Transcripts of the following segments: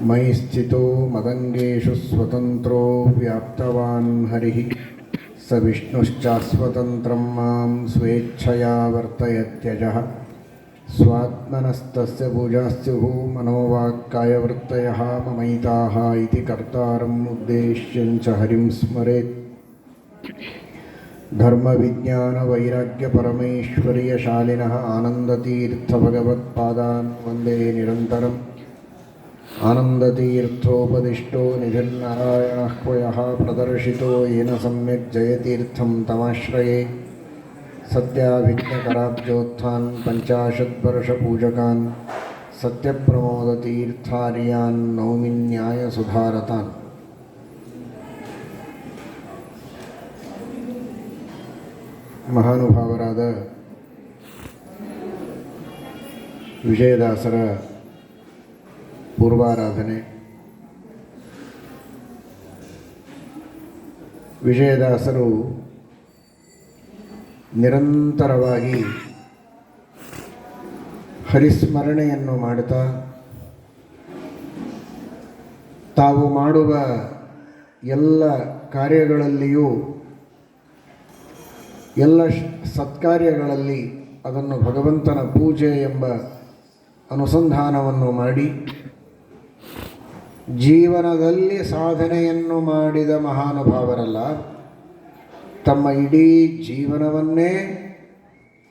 मयि स्थितो मदङ्गेषु स्वतन्त्रो व्याप्तवान् हरिः स विष्णुश्चास्वतन्त्रं मां स्वेच्छया वर्तयत्यजः स्वात्मनस्तस्य पूजास्युः मनोवाक्कायवृत्तयः ममैताः इति कर्तारम् उद्देश्यञ्च हरिं स्मरेत् धर्मविज्ञानवैराग्यपरमैश्वर्यशालिनः आनन्दतीर्थभगवत्पादान् वन्दे निरन्तरम् आनन्दतीर्थोपदिष्टो निधिर्नारायणः प्रदर्शितो येन सम्यक् जयतीर्थं तमाश्रये सत्याभिज्ञकराब्जोत्थान् पञ्चाशद्वर्षपूजकान् सत्यप्रमोदतीर्थार्यान् नौमि न्यायसुधारतान्। ಮಹಾನುಭಾವರಾದ ವಿಜಯದಾಸರ ಪೂರ್ವಾರಾಧನೆ. ವಿಜಯದಾಸರು ನಿರಂತರವಾಗಿ ಹರಿಸ್ಮರಣೆಯನ್ನು ಮಾಡುತ್ತಾ ತಾವು ಮಾಡುವ ಎಲ್ಲ ಕಾರ್ಯಗಳಲ್ಲಿಯೂ ಎಲ್ಲ ಸತ್ಕಾರ್ಯಗಳಲ್ಲಿ ಅದನ್ನು ಭಗವಂತನ ಪೂಜೆ ಎಂಬ ಅನುಸಂಧಾನವನ್ನು ಮಾಡಿ ಜೀವನದಲ್ಲಿ ಸಾಧನೆಯನ್ನು ಮಾಡಿದ ಮಹಾನುಭಾವರಲ್ಲ, ತಮ್ಮ ಇಡೀ ಜೀವನವನ್ನೇ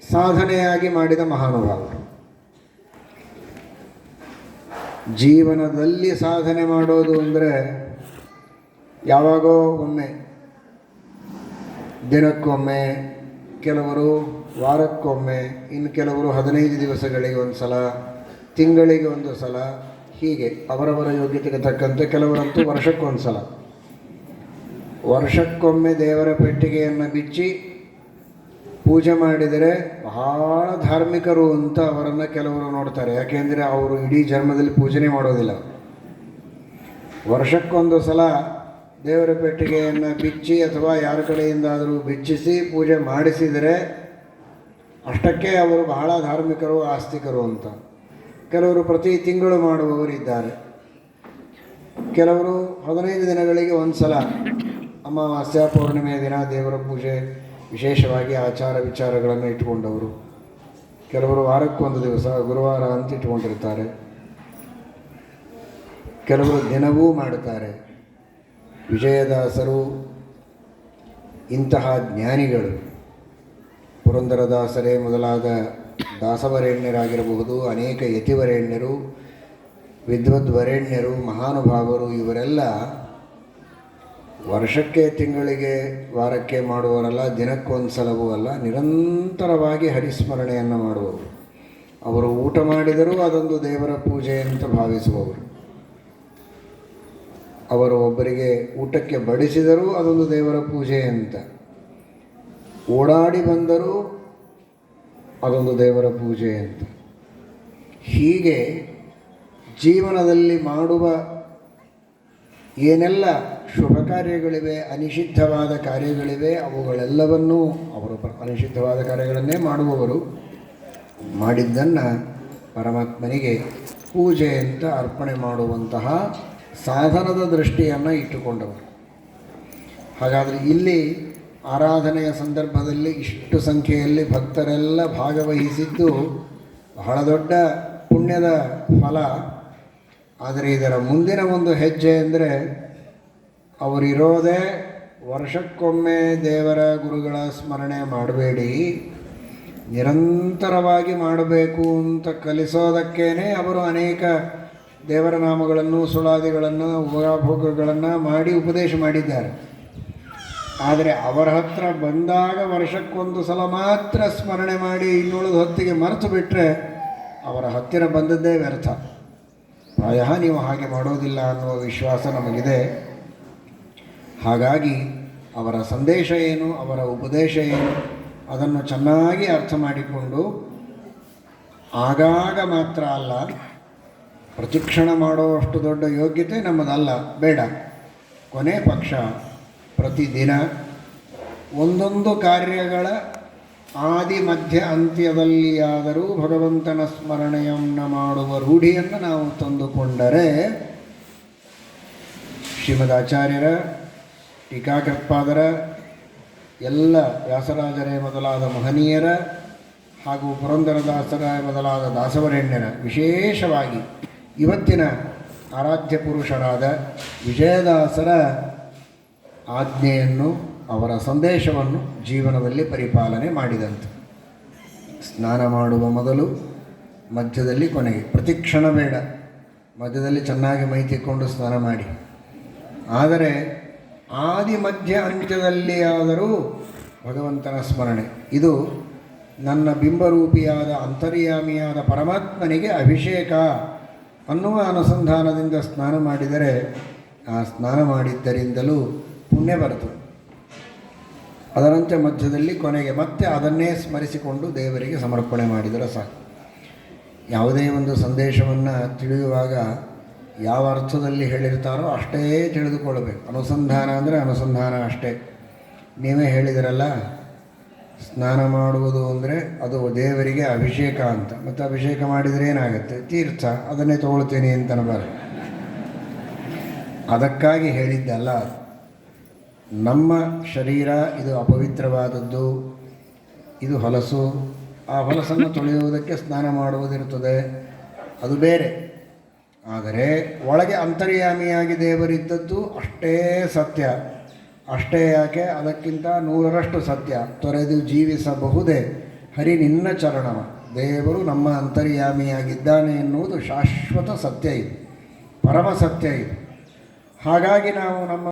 ಸಾಧನೆಯಾಗಿ ಮಾಡಿದ ಮಹಾನುಭಾವರು. ಜೀವನದಲ್ಲಿ ಸಾಧನೆ ಮಾಡೋದು ಅಂದರೆ ಯಾವಾಗೋ ಒಮ್ಮೆ, ದಿನಕ್ಕೊಮ್ಮೆ, ಕೆಲವರು ವಾರಕ್ಕೊಮ್ಮೆ, ಇನ್ನು ಕೆಲವರು 15 ದಿವಸಗಳಿಗೆ ಒಂದು ಸಲ, ತಿಂಗಳಿಗೆ ಒಂದು ಸಲ, ಹೀಗೆ ಅವರವರ ಯೋಗ್ಯತೆಗೆ ತಕ್ಕಂತೆ. ಕೆಲವರಂತೂ ವರ್ಷಕ್ಕೊಂದು ಸಲ, ವರ್ಷಕ್ಕೊಮ್ಮೆ ದೇವರ ಪೆಟ್ಟಿಗೆಯನ್ನು ಬಿಚ್ಚಿ ಪೂಜೆ ಮಾಡಿದರೆ ಬಹಳ ಧಾರ್ಮಿಕರು ಅಂತ ಅವರನ್ನು ಕೆಲವರು ನೋಡ್ತಾರೆ. ಯಾಕೆಂದರೆ ಅವರು ಇಡೀ ಜನ್ಮದಲ್ಲಿ ಪೂಜನೆ ಮಾಡೋದಿಲ್ಲ. ವರ್ಷಕ್ಕೊಂದು ಸಲ ದೇವರ ಪೆಟ್ಟಿಗೆಯನ್ನು ಬಿಚ್ಚಿ ಅಥವಾ ಯಾರ ಕಡೆಯಿಂದಾದರೂ ಬಿಚ್ಚಿಸಿ ಪೂಜೆ ಮಾಡಿಸಿದರೆ ಅಷ್ಟಕ್ಕೆ ಅವರು ಬಹಳ ಧಾರ್ಮಿಕರು, ಆಸ್ತಿಕರು ಅಂತ. ಕೆಲವರು ಪ್ರತಿ ತಿಂಗಳು ಮಾಡುವವರಿದ್ದಾರೆ. ಕೆಲವರು 15 ದಿನಗಳಿಗೆ ಒಂದು ಸಲ, ಅಮಾವಾಸ್ಯ, ಪೌರ್ಣಿಮೆಯ ದಿನ ದೇವರ ಪೂಜೆ, ವಿಶೇಷವಾಗಿ ಆಚಾರ ವಿಚಾರಗಳನ್ನು ಇಟ್ಟುಕೊಂಡವರು. ಕೆಲವರು ವಾರಕ್ಕೊಂದು ದಿವಸ, ಗುರುವಾರ ಅಂತ ಇಟ್ಕೊಂಡಿರ್ತಾರೆ. ಕೆಲವರು ದಿನವೂ ಮಾಡುತ್ತಾರೆ. ವಿಜಯದಾಸರು ಇಂತಹ ಜ್ಞಾನಿಗಳು. ಪುರಂದರದಾಸರೇ ಮೊದಲಾದ ದಾಸವರೇಣ್ಯರಾಗಿರಬಹುದು, ಅನೇಕ ಯತಿವರೇಣ್ಯರು, ವಿದ್ವದ್ವರೇಣ್ಯರು, ಮಹಾನುಭಾವರು, ಇವರೆಲ್ಲ ವರ್ಷಕ್ಕೆ, ತಿಂಗಳಿಗೆ, ವಾರಕ್ಕೆ ಮಾಡುವವರಲ್ಲ, ದಿನಕ್ಕೊಂದು ಸಲವೂ ಅಲ್ಲ, ನಿರಂತರವಾಗಿ ಹರಿಸ್ಮರಣೆಯನ್ನು ಮಾಡುವವರು. ಅವರು ಊಟ ಮಾಡಿದರೂ ಅದೊಂದು ದೇವರ ಪೂಜೆ ಅಂತ ಭಾವಿಸುವವರು. ಅವರು ಒಬ್ಬರಿಗೆ ಊಟಕ್ಕೆ ಬಡಿಸಿದರೂ ಅದೊಂದು ದೇವರ ಪೂಜೆ ಅಂತ. ಓಡಾಡಿ ಬಂದರೂ ಅದೊಂದು ದೇವರ ಪೂಜೆ ಅಂತ. ಹೀಗೆ ಜೀವನದಲ್ಲಿ ಮಾಡುವ ಏನೆಲ್ಲ ಶುಭ ಕಾರ್ಯಗಳಿವೆ, ಅನಿಷಿದ್ಧವಾದ ಕಾರ್ಯಗಳಿವೆ, ಅವುಗಳೆಲ್ಲವನ್ನೂ ಅವರು ಅನಿಷಿದ್ಧವಾದ ಕಾರ್ಯಗಳನ್ನೇ ಮಾಡುವವರು. ಮಾಡಿದ್ದನ್ನು ಪರಮಾತ್ಮನಿಗೆ ಪೂಜೆ ಅಂತ ಅರ್ಪಣೆ ಮಾಡುವಂತಹ ಸಾಧನದ ದೃಷ್ಟಿಯನ್ನು ಇಟ್ಟುಕೊಂಡವರು. ಹಾಗಾದರೆ ಇಲ್ಲಿ ಆರಾಧನೆಯ ಸಂದರ್ಭದಲ್ಲಿ ಇಷ್ಟು ಸಂಖ್ಯೆಯಲ್ಲಿ ಭಕ್ತರೆಲ್ಲ ಭಾಗವಹಿಸಿದ್ದು ಬಹಳ ದೊಡ್ಡ ಪುಣ್ಯದ ಫಲ. ಆದರೆ ಇದರ ಮುಂದಿನ ಒಂದು ಹೆಜ್ಜೆ ಅಂದರೆ, ಅವರಿರೋದೇ ವರ್ಷಕ್ಕೊಮ್ಮೆ ದೇವರ ಗುರುಗಳ ಸ್ಮರಣೆ ಮಾಡಬೇಡಿ, ನಿರಂತರವಾಗಿ ಮಾಡಬೇಕು ಅಂತ ಕಲಿಸೋದಕ್ಕೇ ಅವರು ಅನೇಕ ದೇವರ ನಾಮಗಳನ್ನು, ಸುಳಾದಿಗಳನ್ನು, ಉಪಭೋಗಗಳನ್ನು ಮಾಡಿ ಉಪದೇಶ ಮಾಡಿದ್ದಾರೆ. ಆದರೆ ಅವರ ಹತ್ರ ಬಂದಾಗ ವರ್ಷಕ್ಕೊಂದು ಸಲ ಮಾತ್ರ ಸ್ಮರಣೆ ಮಾಡಿ ಇನ್ನುಳಿದ ಹೊತ್ತಿಗೆ ಮರೆತು ಬಿಟ್ಟರೆ ಅವರ ಹತ್ತಿರ ಬಂದದ್ದೇ ವ್ಯರ್ಥ. ಪ್ರಾಯಃ ನೀವು ಹಾಗೆ ಮಾಡೋದಿಲ್ಲ ಅನ್ನುವ ವಿಶ್ವಾಸ ನಮಗಿದೆ. ಹಾಗಾಗಿ ಅವರ ಸಂದೇಶ ಏನು, ಅವರ ಉಪದೇಶ ಏನು, ಅದನ್ನು ಚೆನ್ನಾಗಿ ಅರ್ಥ ಮಾಡಿಕೊಂಡು ಆಗಾಗ ಮಾತ್ರ ಅಲ್ಲ, ಪ್ರತಿಕ್ಷಣ ಮಾಡುವಷ್ಟು ದೊಡ್ಡ ಯೋಗ್ಯತೆ ನಮ್ಮದಲ್ಲ, ಬೇಡ. ಕೊನೆ ಪಕ್ಷ ಪ್ರತಿದಿನ ಒಂದೊಂದು ಕಾರ್ಯಗಳ ಆದಿ ಮಧ್ಯ ಅಂತ್ಯದಲ್ಲಿಯಾದರೂ ಭಗವಂತನ ಸ್ಮರಣೆಯನ್ನು ಮಾಡುವ ರೂಢಿಯನ್ನು ನಾವು ತಂದುಕೊಂಡರೆ ಶ್ರೀಮದ್ ಆಚಾರ್ಯರ, ಟೀಕಾಕೃತ್ಪಾದರ, ಎಲ್ಲ ವ್ಯಾಸರಾಜರೇ ಮೊದಲಾದ ಮಹನೀಯರ ಹಾಗೂ ಪುರಂದರದಾಸರ ಮೊದಲಾದ ದಾಸವರೇಣ್ಯರ, ವಿಶೇಷವಾಗಿ ಇವತ್ತಿನ ಆರಾಧ್ಯ ಪುರುಷರಾದ ವಿಜಯದಾಸರ ಆಜ್ಞೆಯನ್ನು, ಅವರ ಸಂದೇಶವನ್ನು ಜೀವನದಲ್ಲಿ ಪರಿಪಾಲನೆ ಮಾಡಿದಂತೆ. ಸ್ನಾನ ಮಾಡುವ ಮೊದಲು, ಮಧ್ಯದಲ್ಲಿ, ಕೊನೆಗೆ ಪ್ರತಿಕ್ಷಣ ಬೇಡ. ಮಧ್ಯದಲ್ಲಿ ಚೆನ್ನಾಗಿ ಮೈ ತಿಕ್ಕೊಂಡು ಸ್ನಾನ ಮಾಡಿ. ಆದರೆ ಆದಿ ಮಧ್ಯ ಅಂತ್ಯದಲ್ಲಿ ಆದರೂ ಭಗವಂತನ ಸ್ಮರಣೆ. ಇದು ನನ್ನ ಬಿಂಬರೂಪಿಯಾದ ಅಂತರ್ಯಾಮಿಯಾದ ಪರಮಾತ್ಮನಿಗೆ ಅಭಿಷೇಕ ಅನ್ನುವ ಅನುಸಂಧಾನದಿಂದ ಸ್ನಾನ ಮಾಡಿದರೆ ಆ ಸ್ನಾನ ಮಾಡಿದ್ದರಿಂದಲೂ ಪುಣ್ಯ ಬರ್ತದೆ. ಅದರಂತೆ ಮಧ್ಯದಲ್ಲಿ, ಕೊನೆಗೆ ಮತ್ತೆ ಅದನ್ನೇ ಸ್ಮರಿಸಿಕೊಂಡು ದೇವರಿಗೆ ಸಮರ್ಪಣೆ ಮಾಡಿದರೆ ಸಾಕು. ಯಾವುದೇ ಒಂದು ಸಂದೇಶವನ್ನು ತಿಳಿಯುವಾಗ ಯಾವ ಅರ್ಥದಲ್ಲಿ ಹೇಳಿರ್ತಾರೋ ಅಷ್ಟೇ ತಿಳಿದುಕೊಳ್ಬೇಕು. ಅನುಸಂಧಾನ ಅಂದರೆ ಅನುಸಂಧಾನ ಅಷ್ಟೇ. ನೀವೇ ಹೇಳಿದಿರಲ್ಲ, ಸ್ನಾನ ಮಾಡುವುದು ಅಂದರೆ ಅದು ದೇವರಿಗೆ ಅಭಿಷೇಕ ಅಂತ. ಮತ್ತು ಅಭಿಷೇಕ ಮಾಡಿದರೆ ಏನಾಗುತ್ತೆ? ತೀರ್ಥ, ಅದನ್ನೇ ತೊಗೊಳ್ತೀನಿ ಅಂತ ಅನ್ನಬಾರ್ದು. ಅದಕ್ಕಾಗಿ ಹೇಳಿದ್ದಲ್ಲ. ನಮ್ಮ ಶರೀರ ಇದು ಅಪವಿತ್ರವಾದದ್ದು, ಇದು ಹೊಲಸು. ಆ ಹೊಲಸನ್ನು ತೊಳೆಯುವುದಕ್ಕೆ ಸ್ನಾನ ಮಾಡುವುದಿರುತ್ತದೆ, ಅದು ಬೇರೆ. ಆದರೆ ಒಳಗೆ ಅಂತರ್ಯಾಮಿಯಾಗಿ ದೇವರಿದ್ದದ್ದು ಅಷ್ಟೇ ಸತ್ಯ. ಅಷ್ಟೇ ಯಾಕೆ, ಅದಕ್ಕಿಂತ 100ರಷ್ಟು ಸತ್ಯ. ತೊರೆದು ಜೀವಿಸಬಹುದೇ ಹರಿ ನಿನ್ನ ಚರಣವ. ದೇವರು ನಮ್ಮ ಅಂತರ್ಯಾಮಿಯಾಗಿದ್ದಾನೆ ಎನ್ನುವುದು ಶಾಶ್ವತ ಸತ್ಯ, ಇದು ಪರಮ ಸತ್ಯ ಇದು. ಹಾಗಾಗಿ ನಾವು ನಮ್ಮ